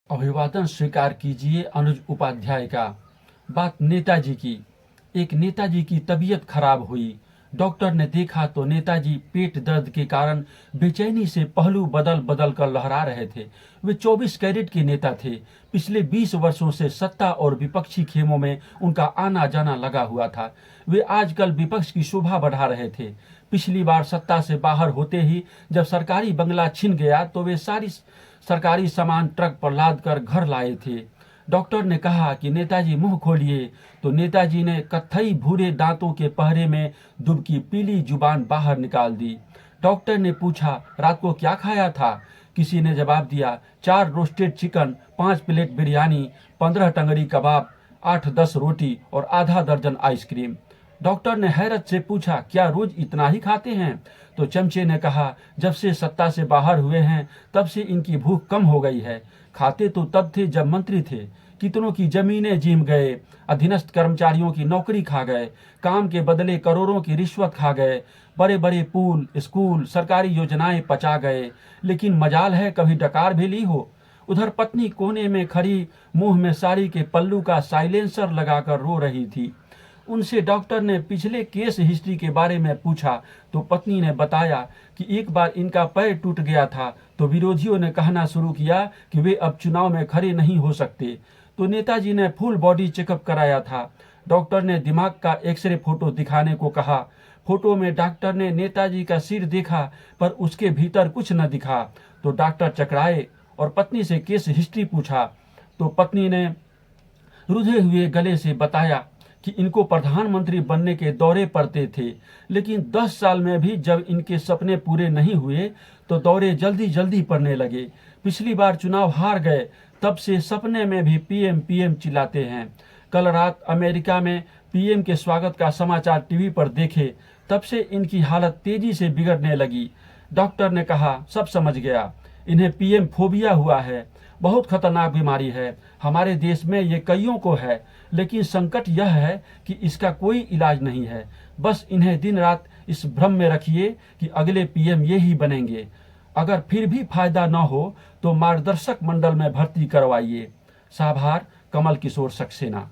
अभिवादन स्वीकार कीजिए अनुज उपाध्याय का। बात नेताजी की। एक नेताजी की तबीयत खराब हुई। डॉक्टर ने देखा तो नेताजी पेट दर्द के कारण बेचैनी से पहलू बदल बदल कर लहरा रहे थे। वे 24 कैरेट के नेता थे। पिछले 20 वर्षों से सत्ता और विपक्षी खेमों में उनका आना जाना लगा हुआ था। वे आजकल विपक्ष की शोभा बढ़ा रहे थे। पिछली बार सत्ता से बाहर होते ही जब सरकारी बंगला छिन गया तो वे सारी सरकारी सामान ट्रक पर लाद कर घर लाए थे। डॉक्टर ने कहा कि नेताजी मुंह खोलिए, तो नेताजी ने कत्थई भूरे दांतों के पहरे में दुबकी पीली जुबान बाहर निकाल दी। डॉक्टर ने पूछा, रात को क्या खाया था? किसी ने जवाब दिया, 4 रोस्टेड चिकन, 5 प्लेट बिरयानी, 15 टंगड़ी कबाब, 8-10 रोटी और आधा दर्जन आइसक्रीम। डॉक्टर ने हैरत से पूछा, क्या रोज इतना ही खाते हैं? तो चमचे ने कहा, जब से सत्ता से बाहर हुए हैं तब से इनकी भूख कम हो गई है। खाते तो तब थे जब मंत्री थे। कितनों की जमीनें जीम गए, अधीनस्थ कर्मचारियों की नौकरी खा गए, काम के बदले करोड़ों की रिश्वत खा गए, बड़े बड़े पुल, स्कूल, सरकारी योजनाएं पचा गए, लेकिन मजाल है कभी डकार भी ली हो। उधर पत्नी कोने में खड़ी मुंह में साड़ी के पल्लू का साइलेंसर लगाकर रो रही थी। उनसे डॉक्टर ने पिछले केस हिस्ट्री के बारे में पूछा तो पत्नी ने बताया कि एक बार इनका पैर टूट गया था तो विरोधियों ने कहना शुरू किया कि वे अब चुनाव में खड़े नहीं हो सकते। तो नेताजी ने फुल बॉडी चेकअप कराया था। डॉक्टर ने दिमाग का एक्सरे फोटो दिखाने को कहा। फोटो में डॉक्टर ने नेताजी का सिर देखा पर उसके भीतर कुछ न दिखा। तो डॉक्टर चकराए और पत्नी से केस हिस्ट्री पूछा। तो पत्नी ने रुधे हुए गले से बताया कि इनको प्रधानमंत्री बनने के दौरे पड़ते थे, लेकिन 10 साल में भी जब इनके सपने पूरे नहीं हुए तो दौरे जल्दी जल्दी पड़ने लगे। पिछली बार चुनाव हार गए, तब से सपने में भी पीएम पीएम चिल्लाते हैं। कल रात अमेरिका में पीएम के स्वागत का समाचार टीवी पर देखे, तब से इनकी हालत तेजी से बिगड़ने लगी। डॉक्टर ने कहा, सब समझ गया, इन्हें पीएम फोबिया हुआ है। बहुत खतरनाक बीमारी है। हमारे देश में ये कईयों को है, लेकिन संकट यह है कि इसका कोई इलाज नहीं है। बस इन्हें दिन रात इस भ्रम में रखिए कि अगले पीएम ये ही बनेंगे। अगर फिर भी फायदा न हो तो मार्गदर्शक मंडल में भर्ती करवाइए। साभार, कमल किशोर सक्सेना।